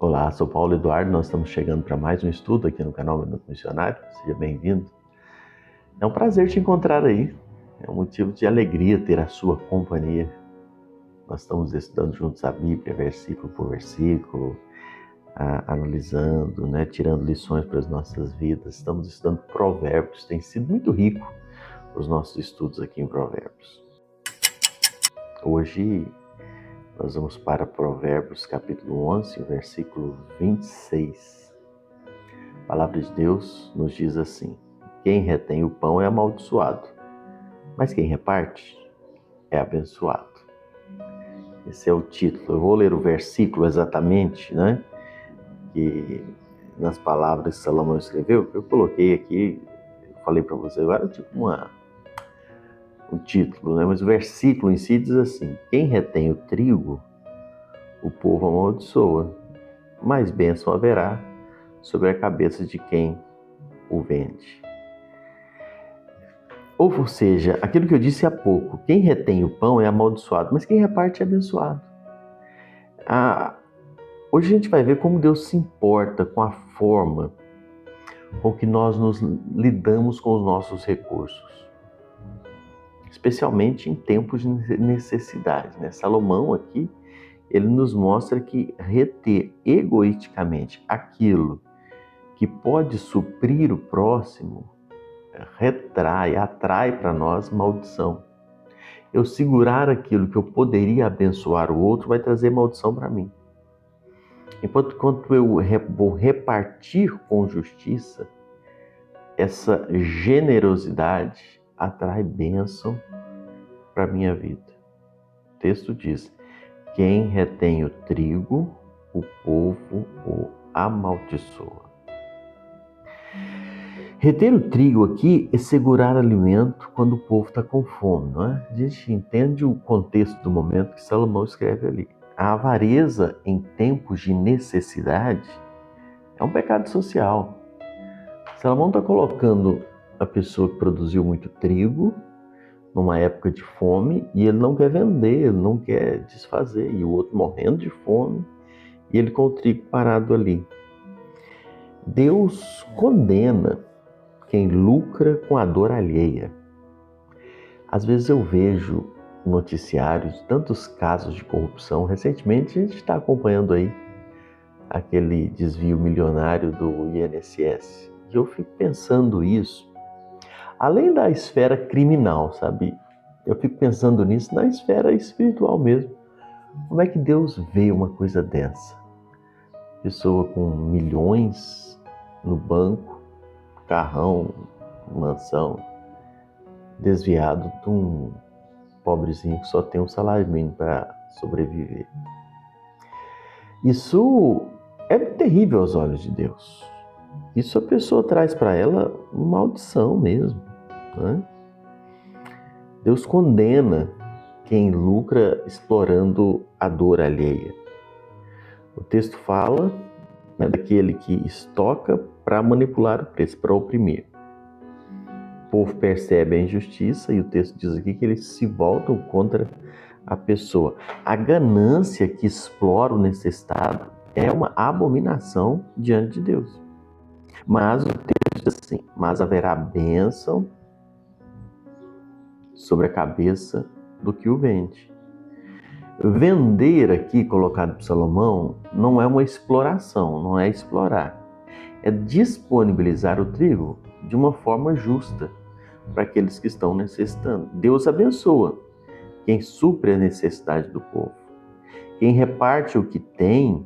Olá, sou Paulo Eduardo, nós estamos chegando para mais um estudo aqui no canal Minuto Missionário, seja bem-vindo. É um prazer te encontrar aí, é um motivo de alegria ter a sua companhia. Nós estamos estudando juntos a Bíblia, versículo por versículo, analisando, tirando lições para as nossas vidas. Estamos estudando Provérbios, tem sido muito rico os nossos estudos aqui em Provérbios. Hoje nós vamos para Provérbios capítulo 11, versículo 26. A palavra de Deus nos diz assim: quem retém o pão é amaldiçoado, mas quem reparte é abençoado. Esse é o título. Eu vou ler o versículo exatamente, que nas palavras que Salomão escreveu. Eu coloquei aqui, eu falei para você agora, tipo um título, mas o versículo em si diz assim: quem retém o trigo, o povo amaldiçoa, mas bênção haverá sobre a cabeça de quem o vende. Ou seja, aquilo que eu disse há pouco, quem retém o pão é amaldiçoado, mas quem reparte é abençoado. Hoje a gente vai ver como Deus se importa com a forma com que nós nos lidamos com os nossos recursos, especialmente em tempos de necessidade. Salomão aqui, ele nos mostra que reter egoisticamente aquilo que pode suprir o próximo atrai para nós maldição. Eu segurar aquilo que eu poderia abençoar o outro vai trazer maldição para mim. Enquanto eu vou repartir com justiça, essa generosidade atrai bênção para a minha vida. O texto diz: quem retém o trigo, o povo o amaldiçoa. Reter o trigo aqui é segurar alimento quando o povo está com fome, não é? A gente entende o contexto do momento que Salomão escreve ali. A avareza em tempos de necessidade é um pecado social. Salomão está colocando a pessoa que produziu muito trigo numa época de fome e ele não quer vender, ele não quer desfazer, e o outro morrendo de fome e ele com o trigo parado ali. Deus condena quem lucra com a dor alheia. Às vezes eu vejo noticiários, tantos casos de corrupção. Recentemente a gente está acompanhando aí aquele desvio milionário do INSS. E eu fico pensando isso, além da esfera criminal, sabe? Eu fico pensando nisso na esfera espiritual mesmo. Como é que Deus vê uma coisa dessa? Pessoa com milhões no banco, carrão, mansão, desviado de um pobrezinho que só tem um salário mínimo para sobreviver. Isso é terrível aos olhos de Deus. Isso a pessoa traz para ela uma maldição mesmo, né? Deus condena quem lucra explorando a dor alheia. O texto fala daquele que estoca para manipular o preço, para oprimir. O povo percebe a injustiça e o texto diz aqui que eles se voltam contra a pessoa. A ganância que explora o necessitado é uma abominação diante de Deus. Mas o texto diz assim: mas haverá bênção sobre a cabeça do que o vende. Vender aqui, colocado por Salomão, não é uma exploração, não é explorar. É disponibilizar o trigo de uma forma justa para aqueles que estão necessitando. Deus abençoa quem supre a necessidade do povo. Quem reparte o que tem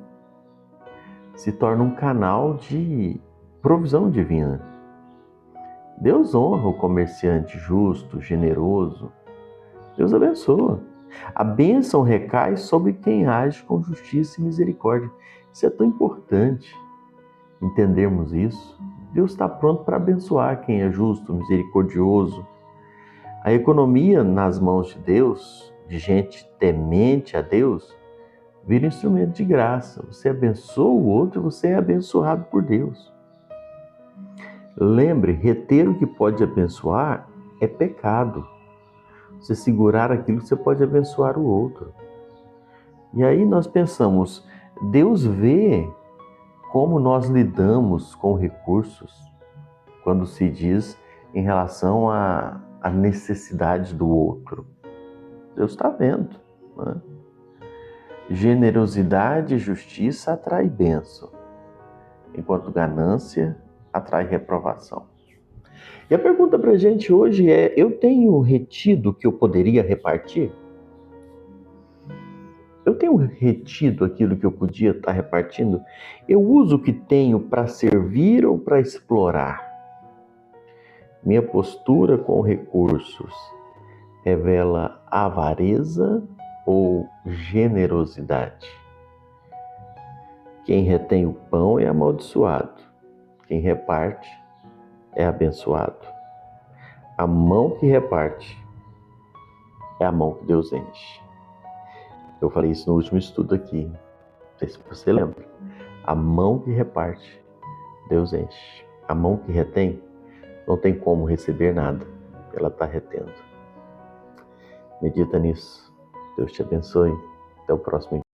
se torna um canal de provisão divina. Deus honra o comerciante justo, generoso. Deus abençoa. A bênção recai sobre quem age com justiça e misericórdia. Isso é tão importante entendermos isso. Deus está pronto para abençoar quem é justo, misericordioso. A economia nas mãos de Deus, de gente temente a Deus, vira instrumento de graça. Você abençoa o outro, você é abençoado por Deus. Lembre, reter o que pode abençoar é pecado. Você segurar aquilo que você pode abençoar o outro. E aí nós pensamos, Deus vê como nós lidamos com recursos quando se diz em relação à necessidade do outro. Deus está vendo, né? Generosidade e justiça atrai bênção, enquanto ganância atrai reprovação. E a pergunta para a gente hoje é: eu tenho retido o que eu poderia repartir? Eu tenho retido aquilo que eu podia estar repartindo? Eu uso o que tenho para servir ou para explorar? Minha postura com recursos revela avareza ou generosidade? Quem retém o pão é amaldiçoado. Quem reparte é abençoado. A mão que reparte é a mão que Deus enche. Eu falei isso no último estudo aqui. Não sei se você lembra. A mão que reparte, Deus enche. A mão que retém, não tem como receber nada. Ela está retendo. Medita nisso. Deus te abençoe. Até o próximo encontro.